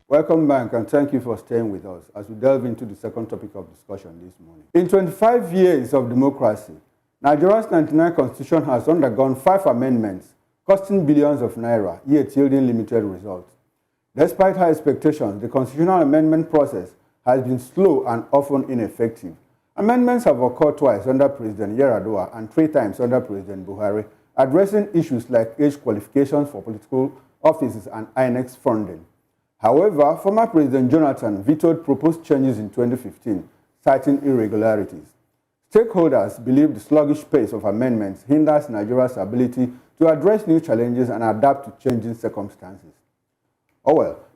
Welcome back and thank you for staying with us as we delve into the second topic of discussion this morning. In 25 years of democracy, Nigeria's 99 constitution has undergone 5 amendments, costing billions of naira, yet yielding limited results. Despite high expectations, the constitutional amendment process has been slow and often ineffective. Amendments have occurred twice under President Yar'Adua and 3 times under President Buhari, addressing issues like age qualifications for political offices and INEC's funding. However, former President Jonathan vetoed proposed changes in 2015, citing irregularities. Stakeholders believe the sluggish pace of amendments hinders Nigeria's ability to address new challenges and adapt to changing circumstances.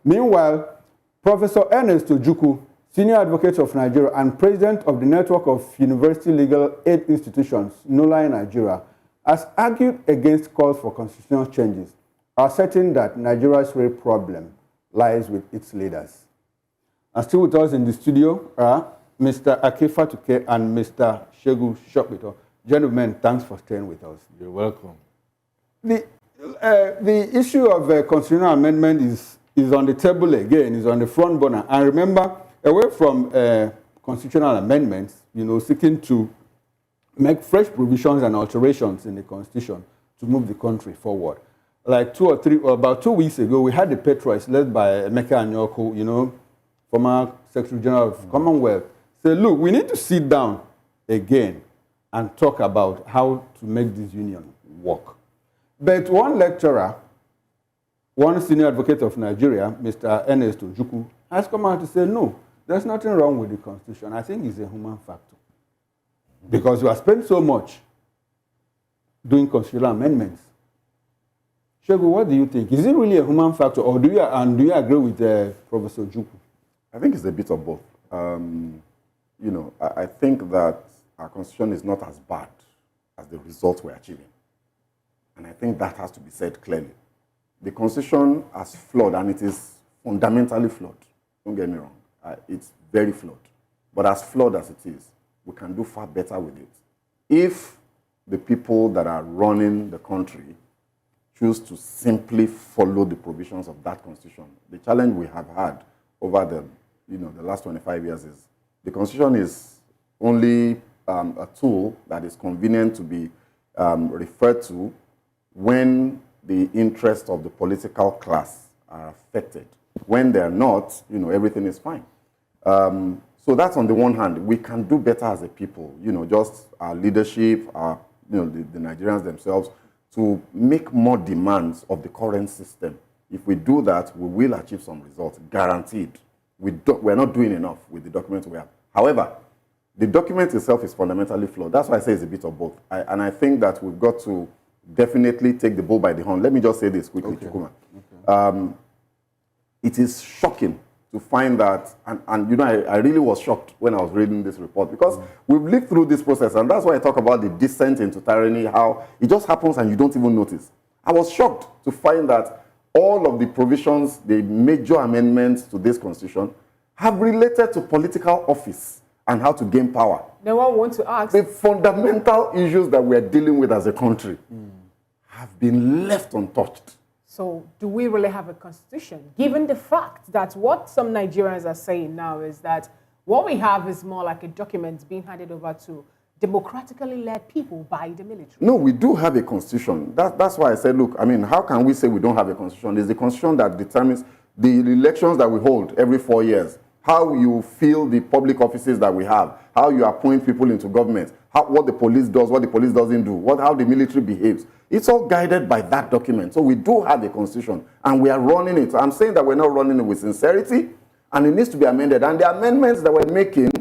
Meanwhile, Professor Ernest Ojukwu, Senior Advocate of Nigeria and President of the Network of University Legal Aid Institutions, NOLA in Nigeria, has argued against calls for constitutional changes, asserting that Nigeria's real problem lies with its leaders. And still with us in the studio are Mr. Akefa Tuke and Mr. Shegu Shokbito. Gentlemen, thanks for staying with us. You're welcome. The issue of constitutional amendment is on the table again, is on the front burner. And remember, away from constitutional amendments, seeking to make fresh provisions and alterations in the constitution to move the country forward. Like about 2 weeks ago, we had the Petroids led by Emeka Anyoko, former Secretary General of Commonwealth, say, look, we need to sit down again and talk about how to make this union work. But one lecturer, one senior advocate of Nigeria, Mr. Ernest Ojukwu, has come out to say, no, there's nothing wrong with the Constitution. I think it's a human factor. Because we have spent so much doing constitutional amendments. Shegu, what do you think? Is it really a human factor, or do you agree with Professor Ojukwu? I think it's a bit of both. I think that our Constitution is not as bad as the results we're achieving. And I think that has to be said clearly. The Constitution is flawed, and it is fundamentally flawed. Don't get me wrong. It's very flawed. But as flawed as it is, we can do far better with it. If the people that are running the country choose to simply follow the provisions of that Constitution, the challenge we have had over the last 25 years is the Constitution is only a tool that is convenient to be referred to when the interests of the political class are affected. When they're not, everything is fine. So that's on the one hand. We can do better as a people, just our leadership, the Nigerians themselves, to make more demands of the current system. If we do that, we will achieve some results, guaranteed. We're not doing enough with the document we have. However, the document itself is fundamentally flawed. That's why I say it's a bit of both. And I think that we've got to definitely take the bull by the horn. Let me just say this quickly, okay. Chukuma. Okay. It is shocking to find that, and I really was shocked when I was reading this report, because we've lived through this process, and that's why I talk about the descent into tyranny, how it just happens and you don't even notice. I was shocked to find that all of the provisions, the major amendments to this Constitution, have related to political office and how to gain power. Now I want to ask, the fundamental issues that we're dealing with as a country have been left untouched. So do we really have a constitution? Given the fact that what some Nigerians are saying now is that what we have is more like a document being handed over to democratically led people by the military. No, we do have a constitution. That's why I said, look, how can we say we don't have a constitution? It's the constitution that determines the elections that we hold every 4 years, how you fill the public offices that we have, how you appoint people into government, what the police does, what the police doesn't do, how the military behaves. It's all guided by that document. So we do have a constitution, and we are running it. I'm saying that we're not running it with sincerity, and it needs to be amended. And the amendments that we're making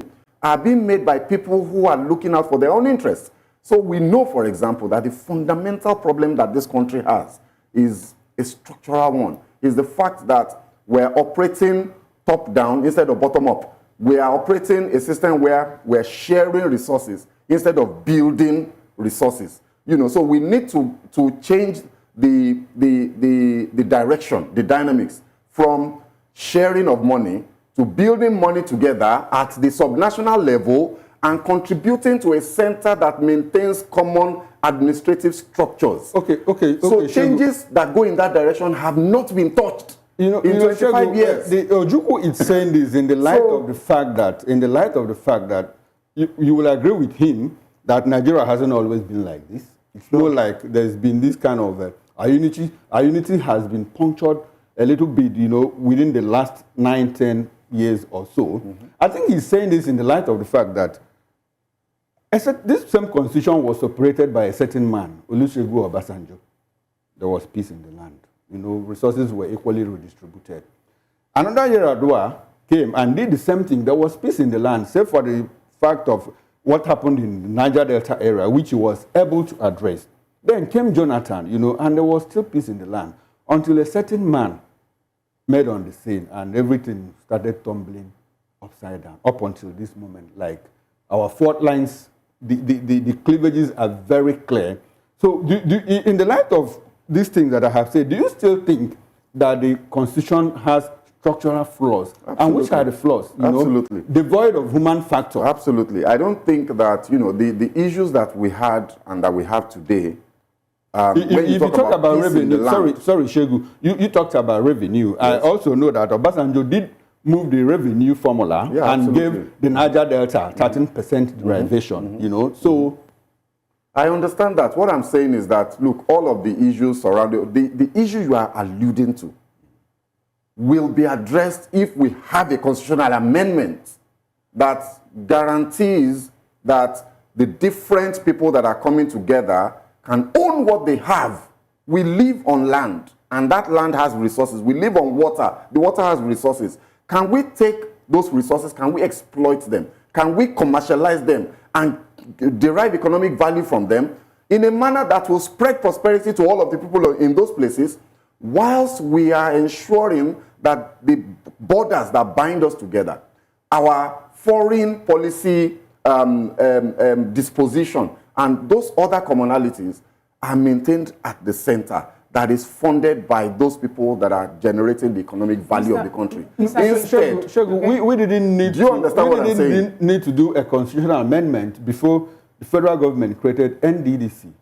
are being made by people who are looking out for their own interests. So we know, for example, that the fundamental problem that this country has is a structural one. Is the fact that we're operating top-down instead of bottom-up. We are operating a system where we're sharing resources instead of building resources. So we need to change the direction, the dynamics, from sharing of money to building money together at the subnational level and contributing to a center that maintains common administrative structures. Okay. So changes that go in that direction have not been touched. in 25 years. The Ojukwu is saying this in the light of the fact that, you will agree with him that Nigeria hasn't always been like this. It's more like there's been this kind of our unity has been punctured a little bit, within the last 9-10 years or so. I think he's saying this in the light of the fact that this same constitution was operated by a certain man, Olusegun Obasanjo. There was peace in the land. Resources were equally redistributed. Another Yar'Adua came and did the same thing. There was peace in the land, save for the fact of what happened in the Niger Delta area, which he was able to address. Then came Jonathan, and there was still peace in the land until a certain man made on the scene and everything started tumbling upside down up until this moment. Like our fault lines, the cleavages are very clear. So in the light of these things that I have said, do you still think that the Constitution has structural flaws? Absolutely. And which are the flaws? Absolutely. Devoid of human factor. Absolutely. I don't think that, the issues that we had and that we have today, if you talk about revenue, sorry, Shegu, you talked about revenue. Yes. I also know that Obasanjo did move the revenue formula and absolutely. gave the Niger Delta 13% derivation, so... I understand that. What I'm saying is that, look, all of the issues surrounding, the issue you are alluding to will be addressed if we have a constitutional amendment that guarantees that the different people that are coming together can own what they have. We live on land, and that land has resources. We live on water. The water has resources. Can we take those resources? Can we exploit them? Can we commercialize them and derive economic value from them in a manner that will spread prosperity to all of the people in those places, whilst we are ensuring that the borders that bind us together, our foreign policy disposition, and those other commonalities are maintained at the center, that is funded by those people that are generating the economic value of the country. Instead, Shegu, we didn't need need to do a constitutional amendment before the federal government created NDDC,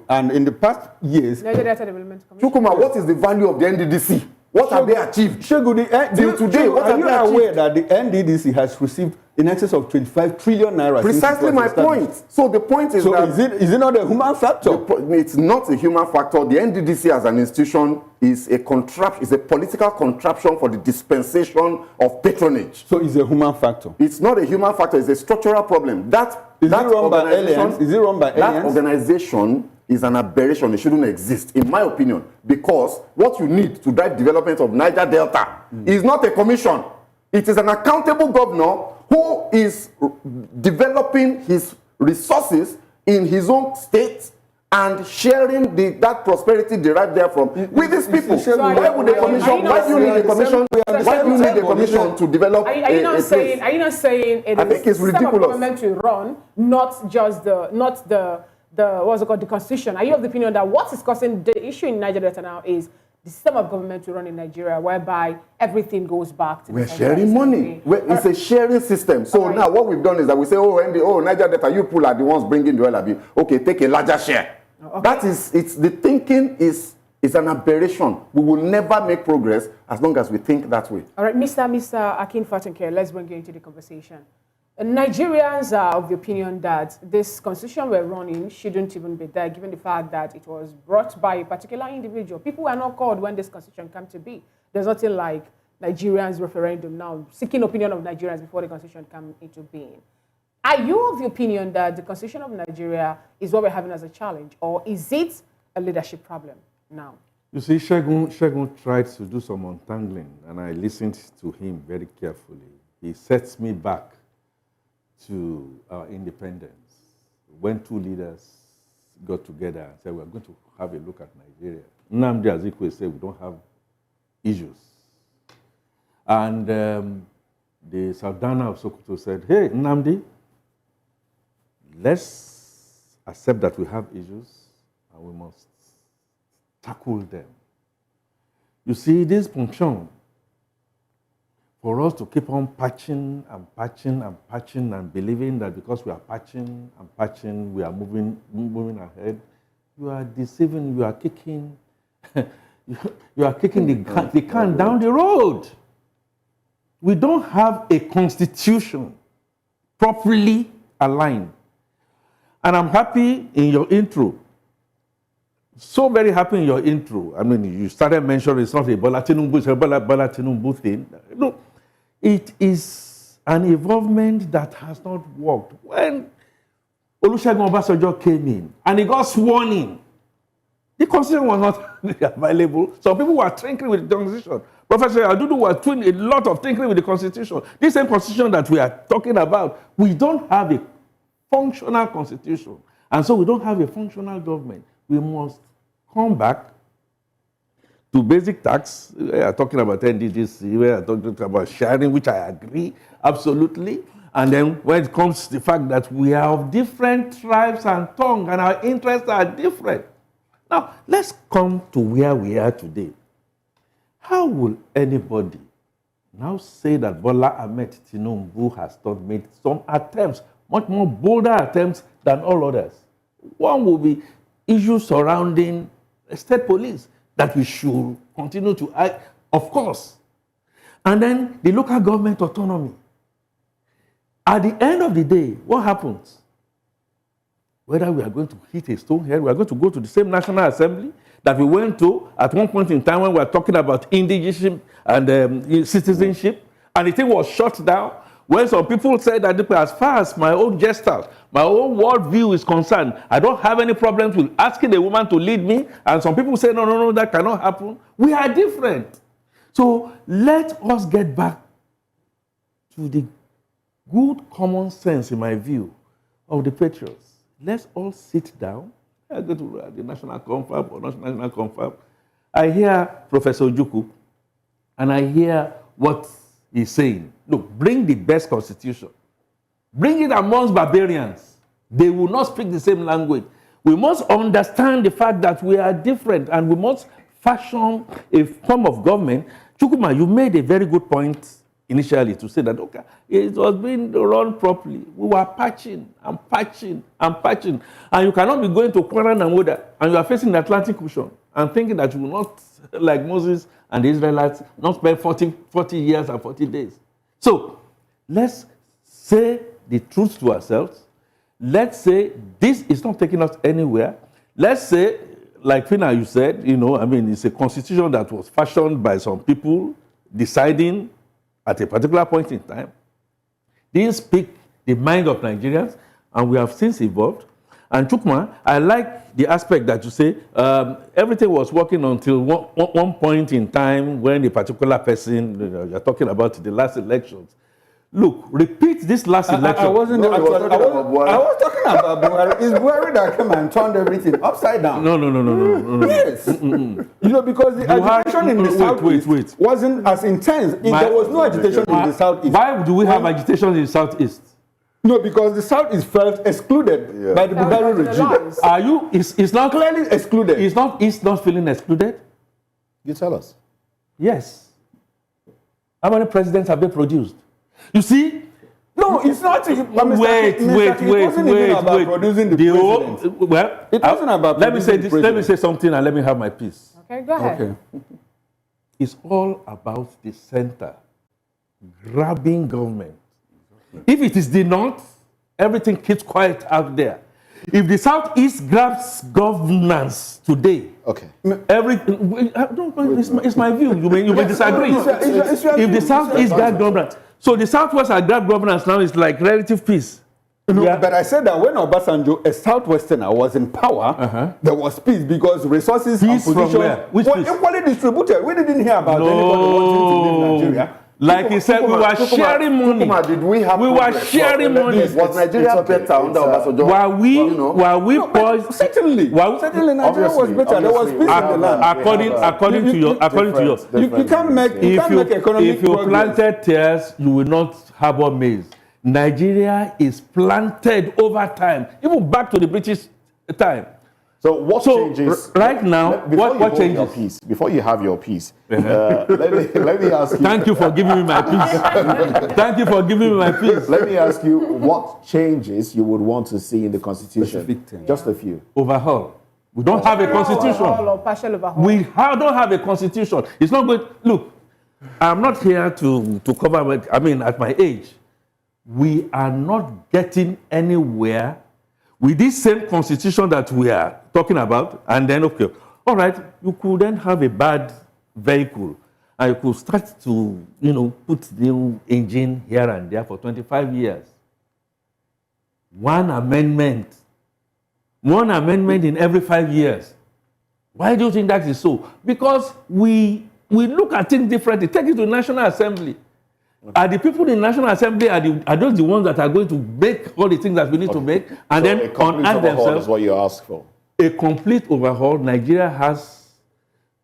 and in the past years... Chukuma, what is the value of the NDDC? What have they achieved? Shegu, are you aware that the NDDC has received in excess of 25 trillion naira? Precisely my point. So the point is that... is it not a human factor? It's not a human factor. The NDDC as an institution is a political contraption for the dispensation of patronage. So it's a human factor? It's not a human factor. It's a structural problem. Is it run by aliens? That organization is an aberration. It shouldn't exist, in my opinion, because what you need to drive development of Niger Delta is not a commission. It is an accountable governor who is developing his resources in his own state and sharing that prosperity derived therefrom with these people. Why would the commission? Why do you need a commission? Why do you need a commission to develop? Are you not saying it is the system of government to run, not just the what's it called, the constitution? Are you of the opinion that what is causing the issue in Niger Delta now is the system of government to run in Nigeria, whereby everything goes back to... We're sharing money. It's a sharing system. So now what we've done is that we say, Niger Delta, you people are the ones bringing the oil. Okay, take a larger share. Okay. That is, the thinking is an aberration. We will never make progress as long as we think that way. All right, Mr. Akin Fatunke, let's bring you into the conversation. Nigerians are of the opinion that this constitution we're running shouldn't even be there, given the fact that it was brought by a particular individual. People were not called when this constitution came to be. There's nothing like Nigerians referendum now, seeking opinion of Nigerians before the constitution came into being. Are you of the opinion that the constitution of Nigeria is what we're having as a challenge, or is it a leadership problem now? You see, Shegun tried to do some untangling, and I listened to him very carefully. He sets me back to our independence, when two leaders got together and said, we're going to have a look at Nigeria. Nnamdi Azikiwe said, we don't have issues. And the Sultana of Sokoto said, hey, Nnamdi, let's accept that we have issues and we must tackle them. You see, this function, for us to keep on patching and patching and patching and believing that because we are patching and patching, we are moving ahead, you are deceiving, you are kicking you are kicking the can down the road. We don't have a constitution properly aligned. And I'm happy in your intro. So very happy in your intro. I mean, you started mentioning it's not a Bola Tinubu, it's a Bola Tinubu thing. No, it is an involvement that has not worked. When Olusegun Obasanjo came in and he got sworn in, the constitution was not available. Some people were tinkering with the constitution. Professor Adudu was doing a lot of tinkering with the constitution. This same constitution that we are talking about, we don't have a functional constitution. And so we don't have a functional government. We must come back to basic tax. We are talking about NDDC, we are talking about sharing, which I agree, absolutely. And then when it comes to the fact that we are of different tribes and tongues and our interests are different. Now, let's come to where we are today. How will anybody now say that Bola Ahmed Tinubu has not made some attempts, much more bolder attempts than all others? One will be issues surrounding state police that we should continue to act, of course. And then the local government autonomy. At the end of the day, what happens? Whether we are going to hit a stone here, we are going to go to the same National Assembly that we went to at one point in time when we were talking about indigenous and citizenship, and the thing was shut down. When some people said that as far as my own gestures, my own worldview is concerned, I don't have any problems with asking a woman to lead me, and some people say, no, that cannot happen. We are different. So let us get back to the good common sense, in my view, of the patriots. Let's all sit down. I go to the national confab or national confab. I hear Professor Ojukwu, and I hear what he's saying. Look, bring the best constitution. Bring it amongst barbarians. They will not speak the same language. We must understand the fact that we are different, and we must fashion a form of government. Chukwuma, you made a very good point initially to say that, okay, it was being run properly. We were patching and patching and patching. And you cannot be going to Kwara Namoda and you are facing the Atlantic Ocean and thinking that you will not, like Moses and the Israelites, not spend 40 years and 40 days. So let's say the truth to ourselves. Let's say this is not taking us anywhere. Let's say, like Fina, you said, it's a constitution that was fashioned by some people deciding at a particular point in time. These speak the mind of Nigerians, and we have since evolved. And Chukma, I like the aspect that you say everything was working until one point in time when a particular person, you're talking about the last elections. Look, repeat this last election. I was talking about Buhari. It's Buhari that came and turned everything upside down. No. Yes. Because the agitation in the Southeast wasn't as intense. There was no agitation in the Southeast. Why do we have agitation in the Southeast? No, because the Southeast felt excluded by the Buhari regime. It's not clearly excluded. It's not feeling excluded? You tell us. Yes. How many presidents have they produced? You see? No, it's not. Wait. It wasn't even about producing the president. Well, it wasn't about let me say this. Let me say something and let me have my peace. Okay, go ahead. Okay. It's all about the center grabbing government. If it is the North, everything keeps quiet out there. If the Southeast grabs governance today, okay, it's my view. You may disagree. If the Southeast grabs governance, so the Southwest had grabbed governance now is like relative peace. No, but I said that when Obasanjo, a Southwesterner, was in power, there was peace because resources and positions were equally distributed. We didn't hear about anybody wanting to leave Nigeria. Like he said, we were sharing money. Did we have we were sharing money. Was Nigeria better under Obasanjo? While we paused, certainly Nigeria was better. There was peace in the land. According to your, you can't make economic progress. If you planted tares, you will not harbor maize. Nigeria is planted over time, even back to the British time. So what changes right now? What changes? Before you have your peace, let me ask you. Thank you for giving me my peace. Thank you for giving me my peace. Let me ask you what changes you would want to see in the Constitution. Just a few. Overhaul. We don't have a constitution. Overhaul or partial overhaul. Don't have a constitution. It's not good. Look, I'm not here to cover, at my age, we are not getting anywhere with this same constitution that we are talking about. And then, okay, all right, you could then have a bad vehicle and you could start to, put new engine here and there for 25 years. One amendment in every 5 yeare. Why do you think that is so? Because we look at things differently. Take it to the National Assembly. Are the people in the National Assembly, are those the ones that are going to make all the things that we need to make? And so then a complete overhaul is what you ask for. A complete overhaul. Nigeria has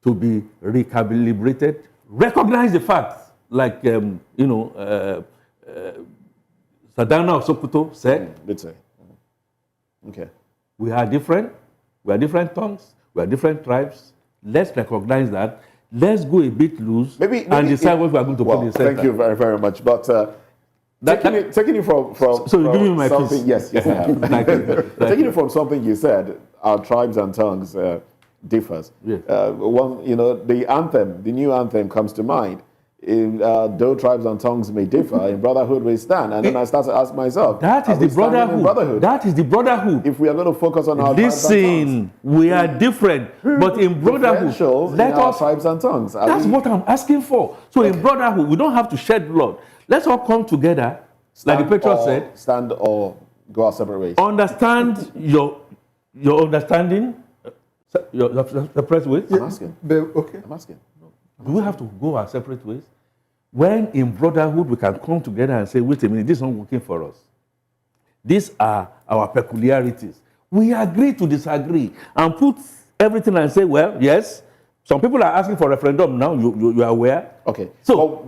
to be recalibrated. Recognize the facts, like, Sadana of Sokoto said. Did say. Okay. We are different. We are different tongues. We are different tribes. Let's recognize that. Let's go a bit loose and decide what we are going to put in the center. Thank you very, very much. But taking it from so you give me my something, piece. Yes, I have. Taking it from something you said, our tribes and tongues differs. Yes. The new anthem comes to mind. Though tribes and tongues may differ, in brotherhood we stand. And then I start to ask myself, that is the brotherhood. That is the brotherhood. If we are going to focus on our tribes and tongues, we are different, but in brotherhood, let us tribes and tongues. That's what I'm asking for. So in brotherhood, we don't have to shed blood. Let's all come together, like the Patriot said. Stand or go our separate ways. Understand your understanding, your separate ways. I'm asking. Okay. I'm asking. Do we have to go our separate ways? When in brotherhood we can come together and say, wait a minute, this is not working for us. These are our peculiarities. We agree to disagree and put everything and say, well, yes, some people are asking for referendum now, you are aware. Okay. So,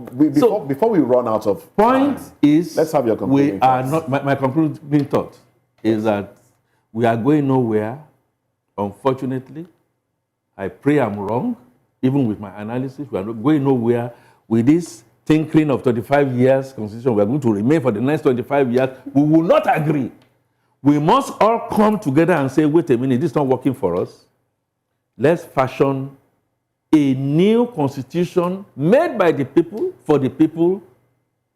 before we run out of point time, is, let's have your concluding we are thoughts. not, my concluding thought is that we are going nowhere, unfortunately. I pray I'm wrong, even with my analysis. We are not going nowhere with this tinkering of 35 years constitution. We are going to remain for the next 25 years. We will not agree. We must all come together and say, wait a minute, this is not working for us. Let's fashion a new constitution made by the people,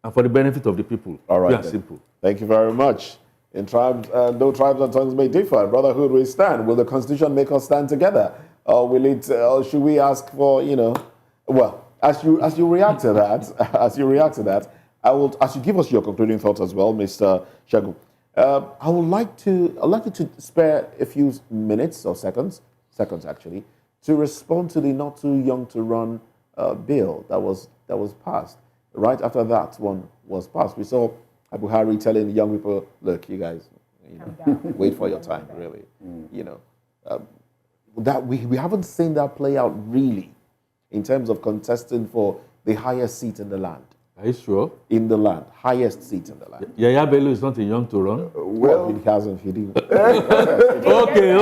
and for the benefit of the people. All right. That's simple. Thank you very much. In tribes, though tribes and tongues may differ, brotherhood we stand. Will the constitution make us stand together? Or will it? Or should we ask for? Well, as you react to that, as you give us your concluding thoughts as well, Mr. Segun. I would like you to spare a few minutes or seconds actually, to respond to the not too young to run bill that was passed. Right after that one was passed, we saw Buhari telling young people, look, you guys, wait for your time, really. That we haven't seen that play out really in terms of contesting for the highest seat in the land. Are you sure? In the land, highest seat in the land. Yaya Bello is not a young to run? Well, he hasn't. He didn't. Okay,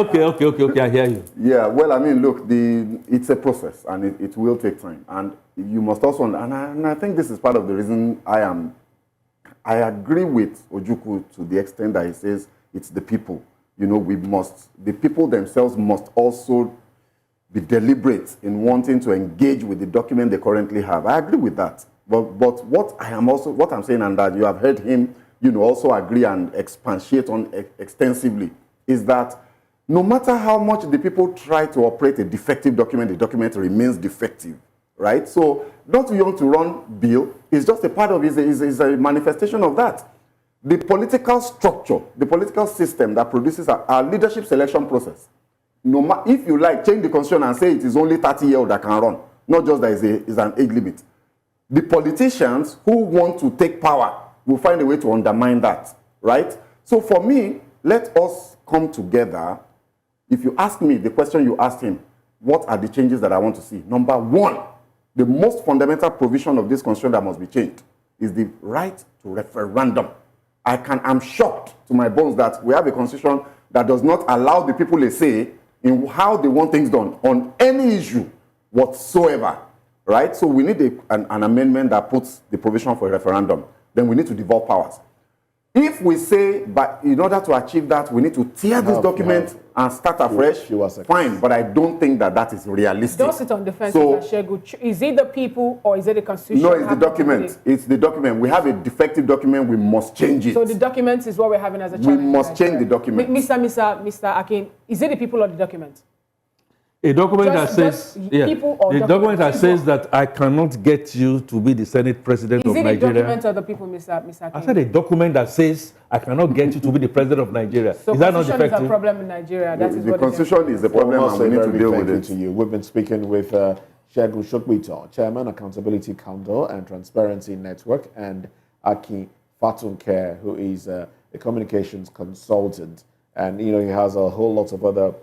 I hear you. Yeah, well, I mean, look, it's a process, and it will take time. And you must also, and I think this is part of the reason I agree with Ojukwu to the extent that he says it's the people. The people themselves must also be deliberate in wanting to engage with the document they currently have. I agree with that. But what I'm saying, and that you have heard him, also agree and expatiate on extensively, is that no matter how much the people try to operate a defective document, the document remains defective, right? So not too young to run bill is just a part of is a manifestation of that. The political structure, the political system that produces our leadership selection process. If you like, change the constitution and say it is only 30-year-old that can run, not just that is an age limit. The politicians who want to take power will find a way to undermine that, right? So for me, let us come together. If you ask me the question you asked him, what are the changes that I want to see? Number one, the most fundamental provision of this constitution that must be changed is the right to referendum. I'm shocked to my bones that we have a constitution that does not allow the people a say in how they want things done on any issue whatsoever, right? So we need an amendment that puts the provision for a referendum. Then we need to devolve powers. If we say, but in order to achieve that, we need to tear this document and start afresh, fine, but I don't think that that is realistic. Don't sit on the fence, So, is it the people or is it the constitution? no, it's the document. It's the document. We have a defective document. We must change it. So the document is what we're having as a challenge. We must change the document. Mr. Akin, is it the people or the document? A document that says, people or the document that says that I cannot get you to be the Senate President of Nigeria. Is it a document or the people, Mr. Akin? I said a document that says I cannot get you to be the President of Nigeria. So is that not constitution defective? is a problem in Nigeria. That is The what constitution is the problem, and we need to deal with it. To you. We've been speaking with Segun Shokbito, Chairman, Accountability Council and Transparency Network, and Akin Fatunke, who is a communications consultant. And, you know, he has a whole lot of other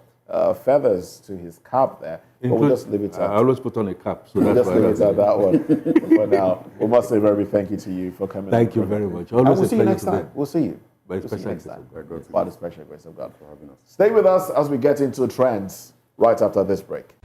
feathers to his cap there. But we'll just leave it at I always put on a cap, so we'll that's just why. leave it at that one. For now, we must say very thank you to you for coming. Thank you very much. And Always we'll a see you pleasure next today. time. We'll see you. By We'll see you special next grace time. By the special grace of God for having us. Stay with us as we get into trends right after this break.